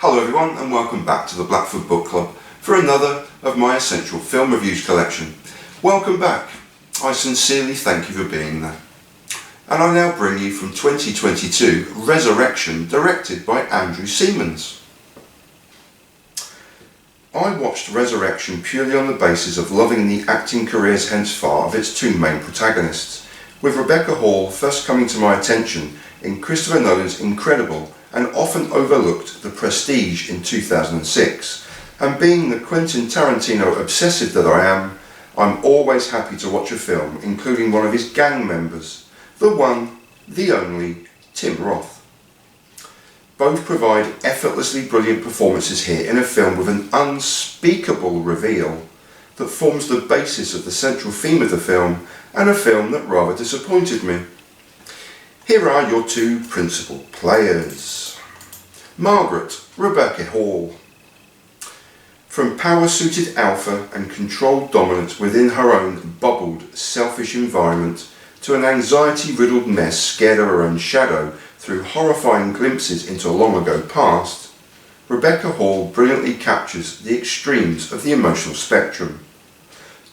Hello everyone and welcome back to the Blackfoot Book Club for another of my essential film reviews collection. Welcome back. I sincerely thank you for being there. And I now bring you from 2022 Resurrection, directed by Andrew Semans. I watched Resurrection purely on the basis of loving the acting careers hence far of its two main protagonists, with Rebecca Hall first coming to my attention in Christopher Nolan's incredible and often overlooked The Prestige in 2006, and being the Quentin Tarantino obsessive that I am, I'm always happy to watch a film including one of his gang members, the one, the only, Tim Roth. Both provide effortlessly brilliant performances here in a film with an unspeakable reveal that forms the basis of the central theme of the film, and a film that rather disappointed me. Here are your two principal players. Margaret, Rebecca Hall. From power-suited alpha and controlled dominance within her own bubbled, selfish environment, to an anxiety-riddled mess scared of her own shadow through horrifying glimpses into a long-ago past, Rebecca Hall brilliantly captures the extremes of the emotional spectrum.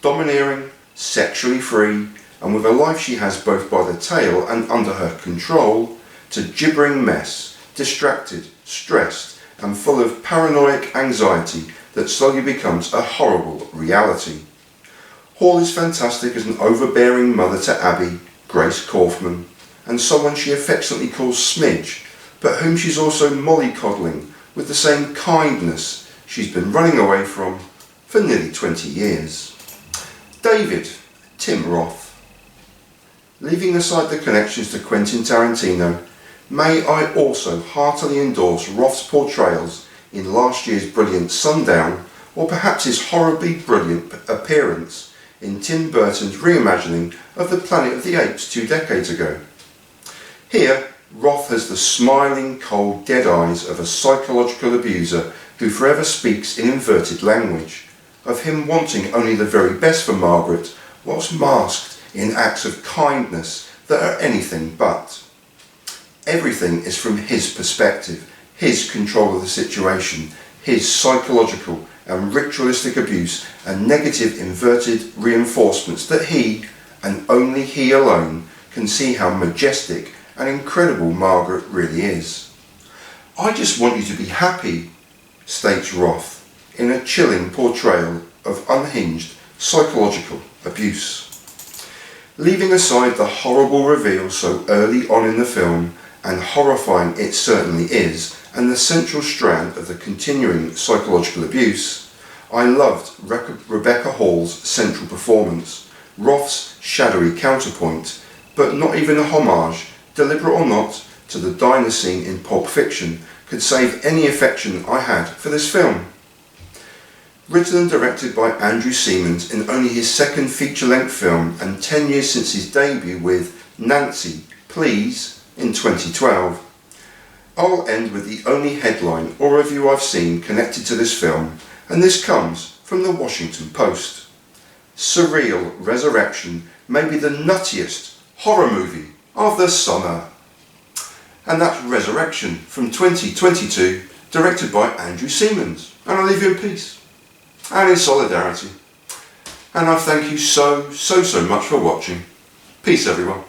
Domineering, sexually free, and with a life she has both by the tail and under her control, to gibbering mess, distracted, stressed, and full of paranoid anxiety that slowly becomes a horrible reality. Hall is fantastic as an overbearing mother to Abby, Grace Kaufman, and someone she affectionately calls Smidge, but whom she's also mollycoddling with the same kindness she's been running away from for nearly 20 years. David, Tim Roth. Leaving aside the connections to Quentin Tarantino, may I also heartily endorse Roth's portrayals in last year's brilliant Sundown, or perhaps his horribly brilliant appearance in Tim Burton's reimagining of The Planet of the Apes 2 decades ago. Here, Roth has the smiling, cold, dead eyes of a psychological abuser who forever speaks in inverted language, of him wanting only the very best for Margaret, whilst masked in acts of kindness that are anything but. Everything is from his perspective, his control of the situation, his psychological and ritualistic abuse and negative inverted reinforcements that he, and only he alone, can see how majestic and incredible Margaret really is. I just want you to be happy, states Roth, in a chilling portrayal of unhinged psychological abuse. Leaving aside the horrible reveal so early on in the film, and horrifying it certainly is, and the central strand of the continuing psychological abuse, I loved Rebecca Hall's central performance, Roth's shadowy counterpoint, but not even a homage, deliberate or not, to the diner scene in Pulp Fiction could save any affection I had for this film. Written and directed by Andrew Semans in only his second feature-length film and 10 years since his debut with Nancy, Please in 2012. I'll end with the only headline or review I've seen connected to this film, and this comes from the Washington Post. Surreal Resurrection may be the nuttiest horror movie of the summer. And that's Resurrection from 2022, directed by Andrew Semans. And I leave you in peace and in solidarity. And I thank you so much for watching. Peace everyone.